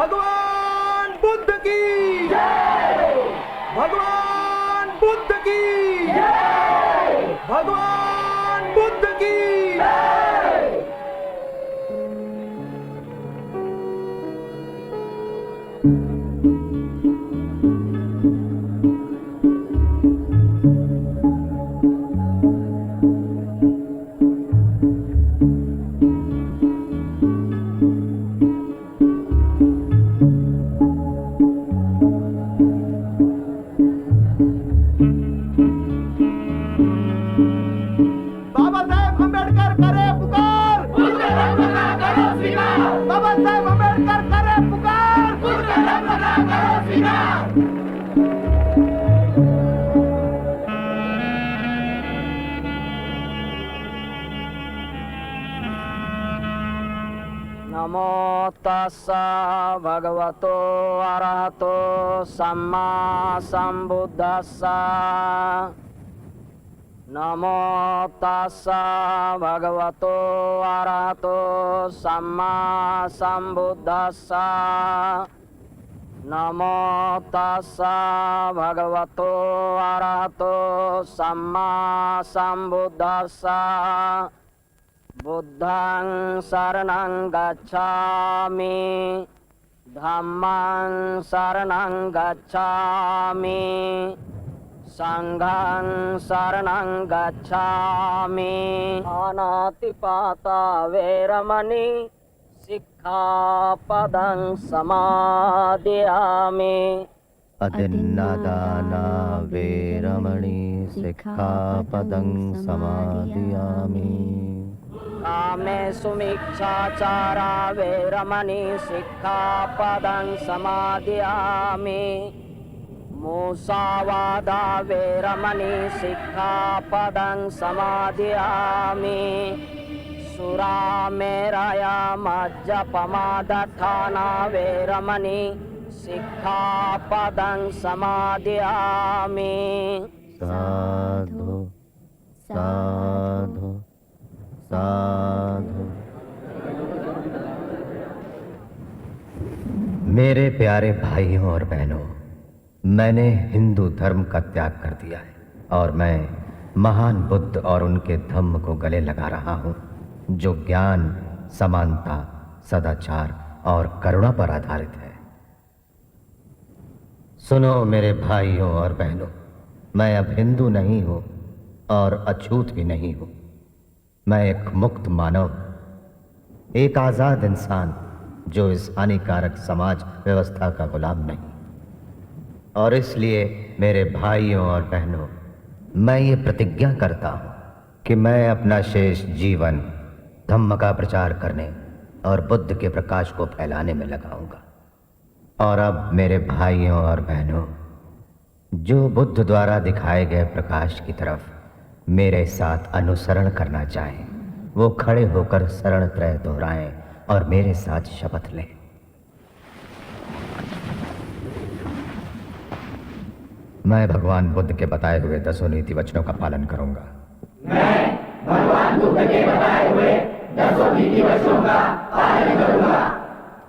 भगवान बुद्ध की जय। भगवान बुद्ध की जय। भगवान बुद्ध की जय। बाबा साहेब अम्बेडकर करे पुकार, बुद्ध धर्म का करो स्वीकार। बाबा साहेब अम्बेडकर करे पुकार, बुद्ध धर्म का करो स्वीकार। नमो तस्सा भगवतो अरहतो सम्मा सम्बुद्धस्सा। नमो तस्सा भगवतो अरहतो सम्मा सम्बुद्धस्सा। नमो तस्सा भगवतो अरहतो सम्मा सम्बुद्धस्सा। बुद्धं शरणं गच्छामि, धम्मं शरणं गच्छामि, संघं शरणं गच्छामि। अनातिपाता वेरमणि सिक्खापदं समादयामि। अदिन्नादाना वेरमणि सिक्खापदं समादयामि। कामेषु मिच्छाचारा वेरमणि सिक्खापदं समादयामि। मुसावादा वेरमणि सिक्खापदं समादयामि। सुरामेरया मज्जपमादठाना वेरमणि सिक्खापदं समादयामि। साधु साधु साधु। मेरे प्यारे भाइयों और बहनों, मैंने हिंदू धर्म का त्याग कर दिया है और मैं महान बुद्ध और उनके धम्म को गले लगा रहा हूं, जो ज्ञान, समानता, सदाचार और करुणा पर आधारित है। सुनो मेरे भाइयों और बहनों, मैं अब हिंदू नहीं हूं और अछूत भी नहीं हूं। मैं एक मुक्त मानव, एक आजाद इंसान जो इस हानिकारक समाज व्यवस्था का गुलाम नहीं। और इसलिए मेरे भाइयों और बहनों, मैं ये प्रतिज्ञा करता हूं कि मैं अपना शेष जीवन धम्म का प्रचार करने और बुद्ध के प्रकाश को फैलाने में लगाऊंगा। और अब मेरे भाइयों और बहनों, जो बुद्ध द्वारा दिखाए गए प्रकाश की तरफ मेरे साथ अनुसरण करना चाहें, वो खड़े होकर शरण त्रय दोहराएं और मेरे साथ शपथ लें। मैं भगवान बुद्ध के बताए हुए 10 नीति वचनों का पालन करूंगा। मैं भगवान बुद्ध के बताए हुए 10 नीति वचनों का पालन करूंगा।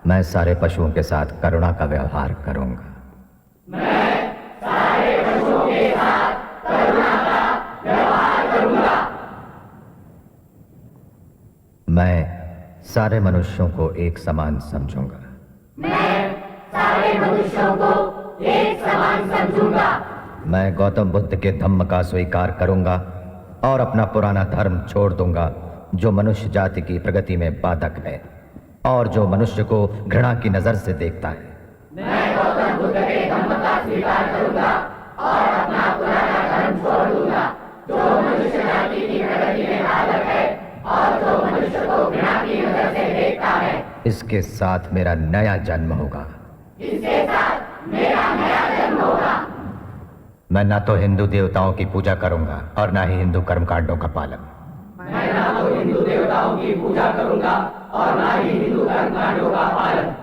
मैं सारे पशुओं के साथ करुणा का व्यवहार करूंगा। मैं सारे पशुओं के साथ करुणा का व्यवहार करूंगा। मैं सारे मनुष्यों को एक समान समझूंगा। मैं सारे मनुष्यों को एक समान समझूंगा। मैं गौतम बुद्ध के धम्म का स्वीकार करूंगा और अपना पुराना धर्म छोड़ दूंगा, जो मनुष्य जाति की प्रगति में बाधक है और जो मनुष्य को घृणा की नजर से देखता है। मैं गौतम बुद्ध के धम्म का स्वीकार करूंगा और अपना पुराना धर्म छोड़ दूंगा, जो मनुष्य जाति की प्रगति में बाधक है और जो मनुष्य को घृणा की नजर से देखता है। इसके साथ मेरा नया जन्म होगा। इसके साथ मेरा नया जन्म होगा। मैं ना तो हिंदू देवताओं की पूजा करूंगा और ना ही हिंदू कर्मकांडों का पालन। मैं ना तो हिंदू देवताओं की पूजा करूंगा और ना ही हिंदू कर्मकांडों का पालन।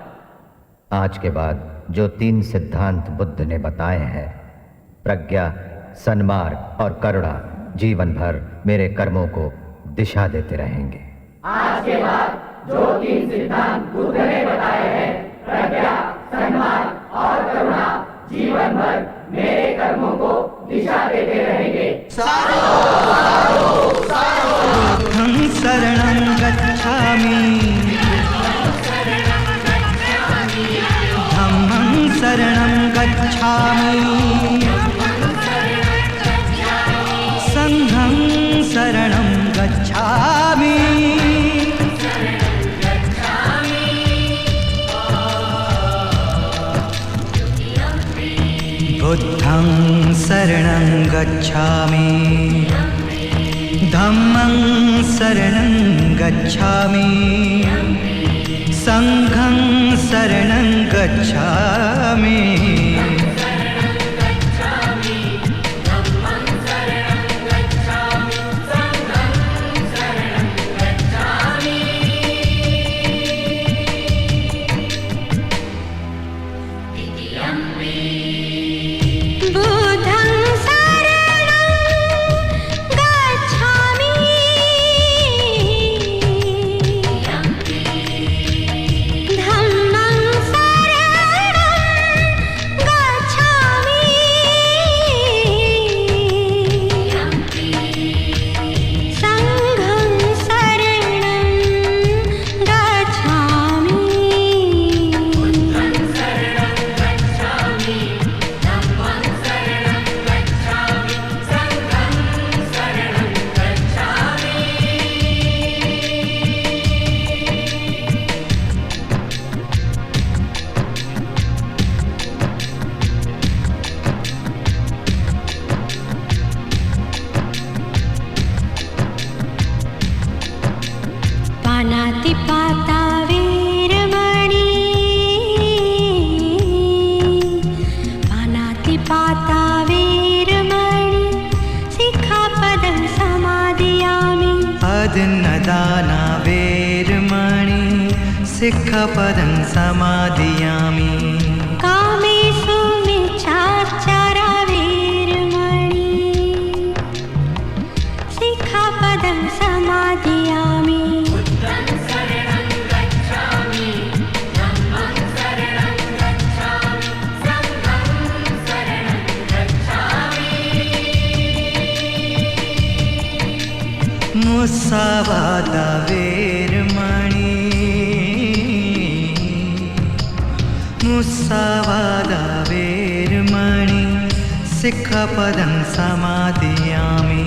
आज के बाद जो 3 सिद्धांत बुद्ध ने बताए हैं, प्रज्ञा, सन्मार्ग और करुणा, जीवन भर मेरे कर्मों को दिशा देते रहेंगे। आज के बाद जो 3 सिद्धांत बुद्ध ने बताए हैं, प्रज्ञा, सम्मान और करुणा, जीवन भर मेरे कर्मों को दिशा देते रहेंगे। बुद्धं शरणं गच्छामि, धम्मं शरणं गच्छामि, संघं शरणं गच्छामि। बुद्धं शरणं गच्छामि, धम्मं शरणं गच्छामि, संघं शरणं गच्छामि। बुद्धं शरणं गच्छामि, धम्मं शरणं गच्छामि, संघं शरणं गच्छामि। पानातिपाता वीरमणि, पानातिपाता वीरमणि, सिक्खापदं समादयामि। अदिन्नदाना वेरमणि, सिक्खापदं समादयामि। कामेषु मिच्छाचारा वीरमणि, सिक्खापदं समादयामि। मुसावादा वेरमणि, मुसावादा वेरमणि, सिक्खापदं समादयामि।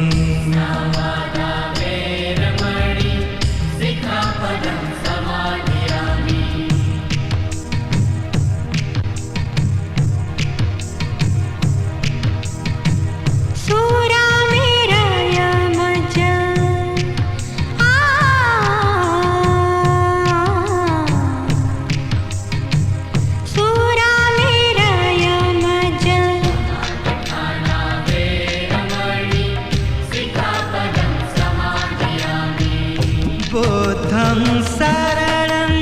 बुद्धं शरणं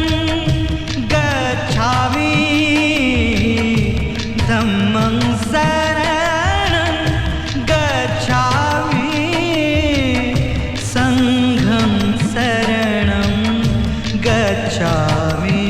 गच्छामि, धम्मं शरणं गच्छामि, संघं शरणं गच्छामि।